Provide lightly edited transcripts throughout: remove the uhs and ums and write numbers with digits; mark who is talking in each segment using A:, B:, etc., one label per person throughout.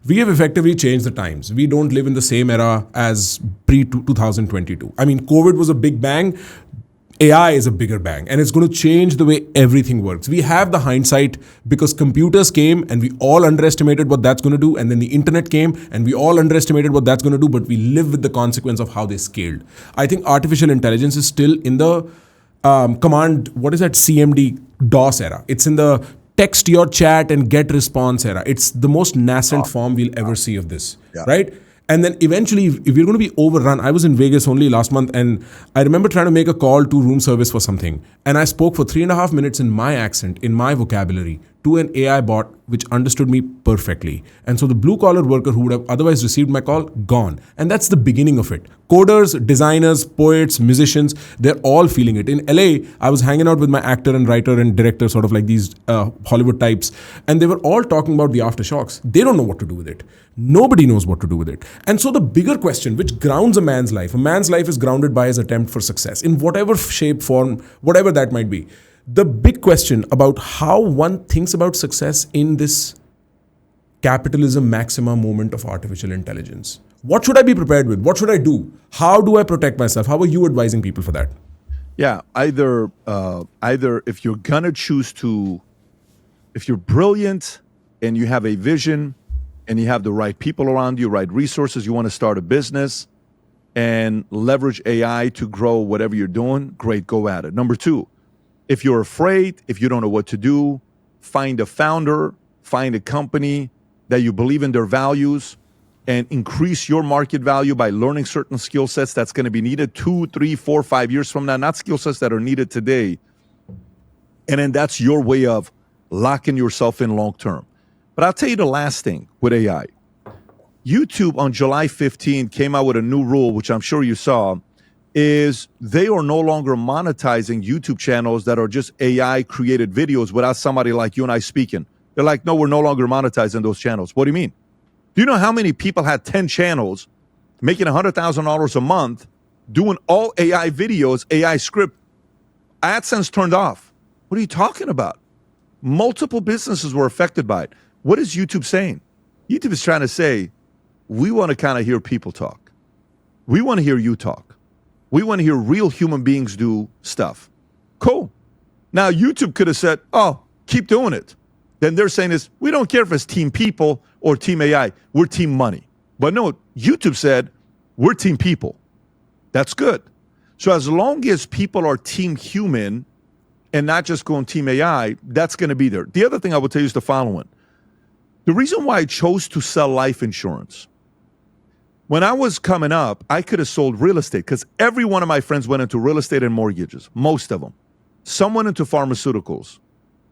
A: we have effectively changed the times. We don't live in the same era as pre 2022. I mean, COVID was a big bang. AI is a bigger bang, and it's going to change the way everything works. We have the hindsight because computers came and we all underestimated what that's going to do, and then the internet came and we all underestimated what that's going to do, but we live with the consequence of how they scaled. I think artificial intelligence is still in the command, what is that, CMD DOS era. It's in the text your chat and get response era. It's the most nascent form we'll ever see of this, right? And then eventually, if you're going to be overrun, I was in Vegas only last month, and I remember trying to make a call to room service for something. And I spoke for 3.5 minutes in my accent, in my vocabulary, to an AI bot which understood me perfectly. And so the blue collar worker who would have otherwise received my call, gone. And that's the beginning of it. Coders, designers, poets, musicians, they're all feeling it. In LA, I was hanging out with my actor and writer and director, sort of like these Hollywood types, and they were all talking about the aftershocks. They don't know what to do with it. Nobody knows what to do with it. And so the bigger question, which grounds a man's life is grounded by his attempt for success in whatever shape, form, whatever that might be. The big question about how one thinks about success in this capitalism maxima moment of artificial intelligence. What should I be prepared with? What should I do? How do I protect myself? How are you advising people for that?
B: Yeah, either if you're gonna choose to, if you're brilliant and you have a vision and you have the right people around you, right resources, you want to start a business and leverage AI to grow whatever you're doing, great, go at it. Number two, if you're afraid, if you don't know what to do, find a founder, find a company that you believe in their values, and increase your market value by learning certain skill sets that's going to be needed 2, 3, 4, 5 years from now, not skill sets that are needed today. And then that's your way of locking yourself in long term. But I'll tell you the last thing with AI. YouTube on July 15 came out with a new rule, which I'm sure you saw, is they are no longer monetizing YouTube channels that are just AI created videos without somebody like you and I speaking. They're like, no, we're no longer monetizing those channels. What do you mean? Do you know how many people had 10 channels making $100,000 a month doing all AI videos, AI script? AdSense turned off. What are you talking about? Multiple businesses were affected by it. What is YouTube saying? YouTube is trying to say, we want to kind of hear people talk. We want to hear you talk. We want to hear real human beings do stuff. Cool. Now, YouTube could have said, oh, keep doing it. Then they're saying this, we don't care if it's team people or team AI. We're team money. But no, YouTube said, we're team people. That's good. So as long as people are team human and not just going team AI, that's going to be there. The other thing I would tell you is the following. The reason why I chose to sell life insurance, when I was coming up, I could have sold real estate because every one of my friends went into real estate and mortgages, most of them. Some went into pharmaceuticals.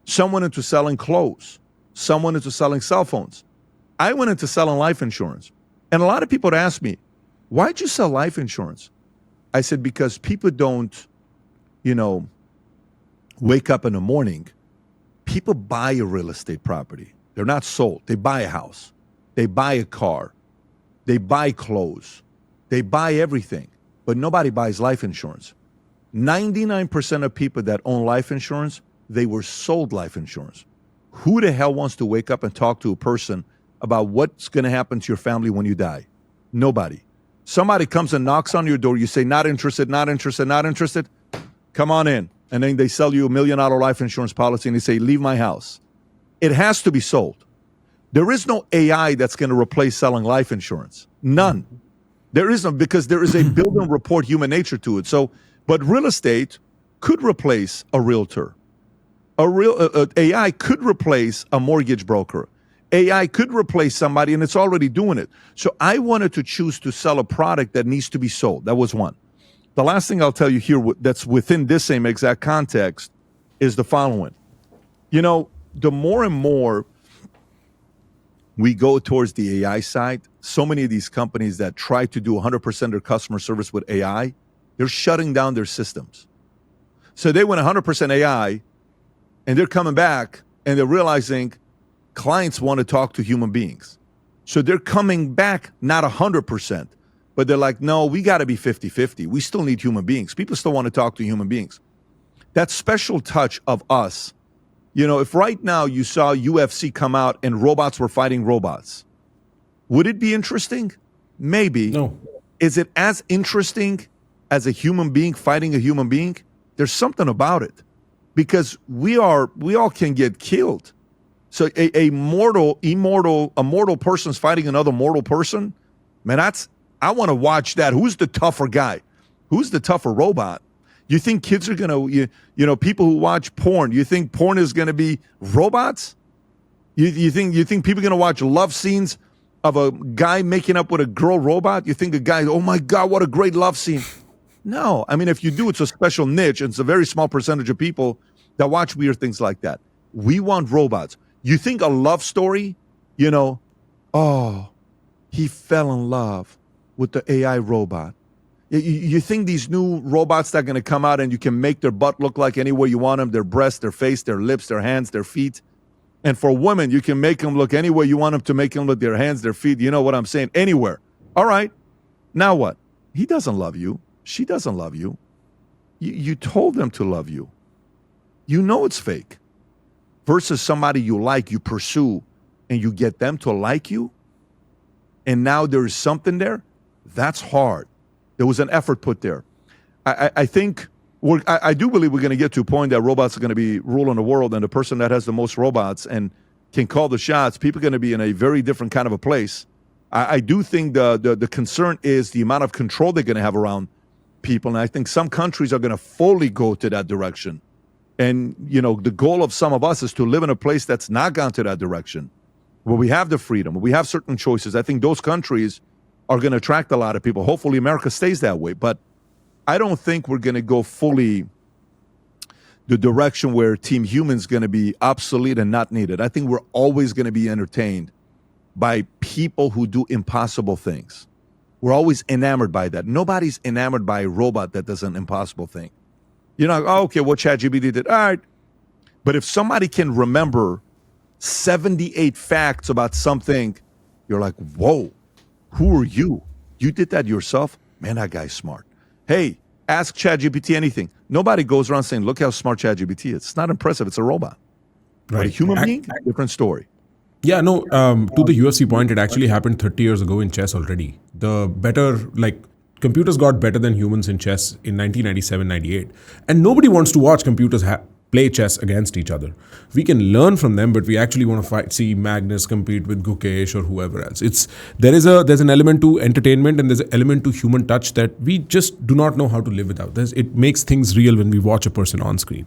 B: Some went into selling clothes. Some went into selling cell phones. I went into selling life insurance. And a lot of people would ask me, why'd you sell life insurance? I said, because people don't, wake up in the morning. People buy a real estate property. They're not sold. They buy a house. They buy a car. They buy clothes. They buy everything. But nobody buys life insurance. 99% of people that own life insurance, they were sold life insurance. Who the hell wants to wake up and talk to a person about what's going to happen to your family when you die? Nobody. Somebody comes and knocks on your door. You say, not interested, not interested, not interested. Come on in. And then they sell you $1 million life insurance policy and they say, leave my house. It has to be sold. There is no AI that's going to replace selling life insurance. None. There isn't, because there is a build and report human nature to it. So, but real estate could replace a realtor. AI could replace a mortgage broker. AI could replace somebody, and it's already doing it. So I wanted to choose to sell a product that needs to be sold. That was one. The last thing I'll tell you here that's within this same exact context is the following. The more and more we go towards the AI side, so many of these companies that try to do 100% of their customer service with AI, they're shutting down their systems. So they went 100% AI, and they're coming back, and they're realizing clients want to talk to human beings. So they're coming back not 100%, but they're like, no, we got to be 50-50. We still need human beings. People still want to talk to human beings. That special touch of us, if right now you saw UFC come out and robots were fighting robots, Would it be interesting? Maybe.
A: No.
B: Is it as interesting as a human being fighting a human being? There's something about it, because we all can get killed. So a mortal person's fighting another mortal person. Man, I want to watch that. Who's the tougher guy? Who's the tougher robot? You think kids are gonna, people who watch porn? You think porn is gonna be robots? You think people are gonna watch love scenes of a guy making up with a girl robot? You think a guy, oh my God, what a great love scene? No, I mean, if you do, it's a special niche. It's a very small percentage of people that watch weird things like that. We want robots. You think a love story, oh, he fell in love with the AI robot. You think these new robots that are going to come out and you can make their butt look like any way you want them, their breasts, their face, their lips, their hands, their feet. And for women, you can make them look any way you want them to make them look, their hands, their feet. You know what I'm saying? Anywhere. All right. Now what? He doesn't love you. She doesn't love you. You told them to love you. You know it's fake. Versus somebody you like, you pursue, and you get them to like you. And now there is something there. That's hard. There was an effort put there. I think I do believe we're going to get to a point that robots are going to be ruling the world, and the person that has the most robots and can call the shots, people are going to be in a very different kind of a place. I do think the concern is the amount of control they're going to have around people, and I think some countries are going to fully go to that direction. And, the goal of some of us is to live in a place that's not gone to that direction, where we have the freedom, where we have certain choices. I think those countries are going to attract a lot of people. Hopefully America stays that way. But I don't think we're going to go fully the direction where Team Human's going to be obsolete and not needed. I think we're always going to be entertained by people who do impossible things. We're always enamored by that. Nobody's enamored by a robot that does an impossible thing. You're not, oh, okay, what ChatGPT did. All right. But if somebody can remember 78 facts about something, you're like, whoa, who are you? You did that yourself? Man, that guy's smart. Hey, ask ChatGPT anything. Nobody goes around saying, look how smart ChatGPT is. It's not impressive. It's a robot.
A: Right.
B: But a human being, different story.
A: Yeah, no, to the UFC point, it actually happened 30 years ago in chess already. The better, computers got better than humans in chess in 1997, 98. And nobody wants to watch computers play chess against each other. We can learn from them, but we actually want to see Magnus compete with Gukesh or whoever else. There's an element to entertainment, and there's an element to human touch that we just do not know how to live without. It makes things real when we watch a person on screen.